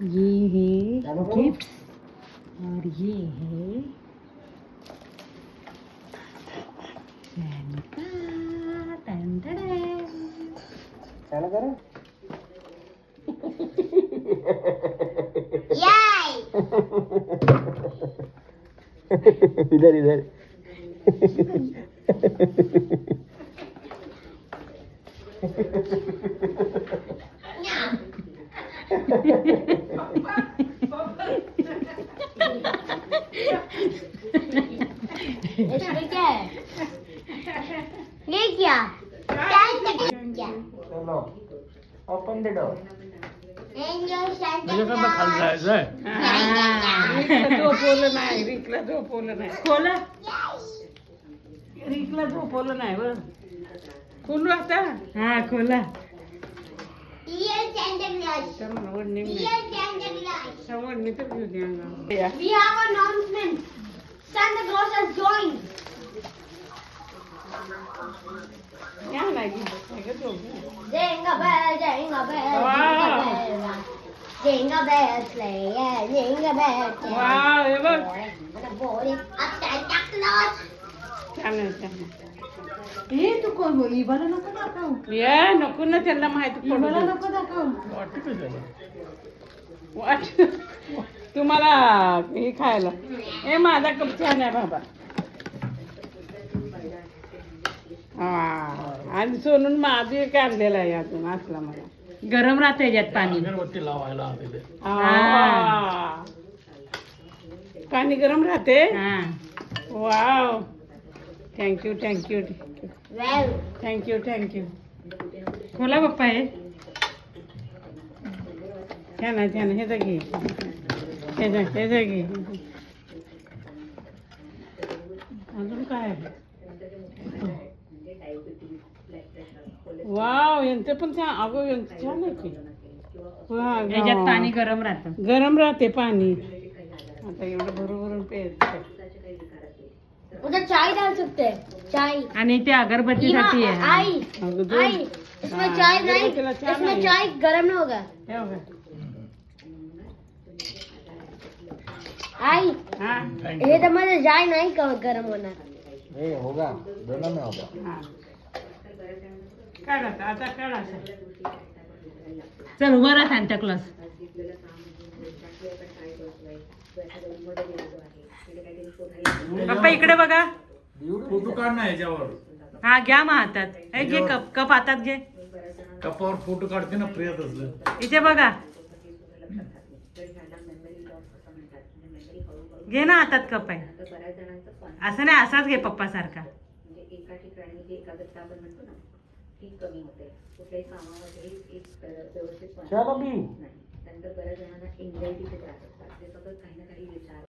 ये है गिफ्ट और ये है सैंटा। Ton ton. चला करो। इधर इधर। इसमें क्या है? ये क्या? चलो ओपन द डोर। म्हणजे कसं खाली जायचंय रिकला झोपवलं नाही, रिकला झोपवलं नाही. खोला. रिकला झोपवलं नाही बरं. खोलू आता. हा खोला. सवडणी तर घेऊ द्या. We have an announcement. Santa Claus has joined. या नाही झोप. Jingle bell, jingle bell, jingle bell. Jingle bell sleigh, yeah, jingle bell. Wow हे बघ. Boy, up Santa Claus. छान आहे, छान आहे. हे तू कोण इबाला नको दाखव. या नको ना त्यांना माहिती पडू इबाला दे. नको दाखव. वाटतं कशाला वाट तुम्हाला हे खायला. ए माझा कप छान आहे बाबा. हा आणि सोनून माझी एक आणलेला आहे अजून असला मला. गरम राहते याच्यात पाणी. अगरबत्ती लावायला तिथे हा. पाणी गरम राहते. Wow thank you thank you Well, thank you thank you. खोला बाप्पा हे छान आहे छान आहे. हे घे हे घे. अजून काय आहे? वाव यांचं पण छान. अगं यांचं छान आहे की. याच्यात पाणी गरम राहतं. गरम राहते पाणी. आता एवढं भरून प्यायचं. उधर चाय डाल सकते हैं. चाय. आणि ते अगरबत्तीसाठी आहे. आई, अगं दूध. आई, इसमें चाय नहीं. इसमें चाय गरम नहीं होगा. हे बघा. आई, हा ये तो मुझे चाय नहीं गरम होना. ये होगा, दोनों में होगा। हा काढा आता काढा. चल उभा राहा सांता क्लॉज. पप्पा इकडे बघा. फोटो काढ ना याच्यावर. हा घ्या मग हातात. हे घे कप. कप हातात घे. कपावर फोटो काढते ना प्रियात असलं. इथे बघा. घे ना हातात कप आहे. असं नाही असाच घे पप्पा सारखा. एका ठिकाणी जी एकाग्रता आपण म्हणतो ना ती कमी होते. कुठल्याही कामामध्ये एक व्यवस्थित चलो भी। नाही. त्यानंतर बऱ्याच जणांना एन्झायटीचे त्रास असतात. ते सतत काही ना काही विचार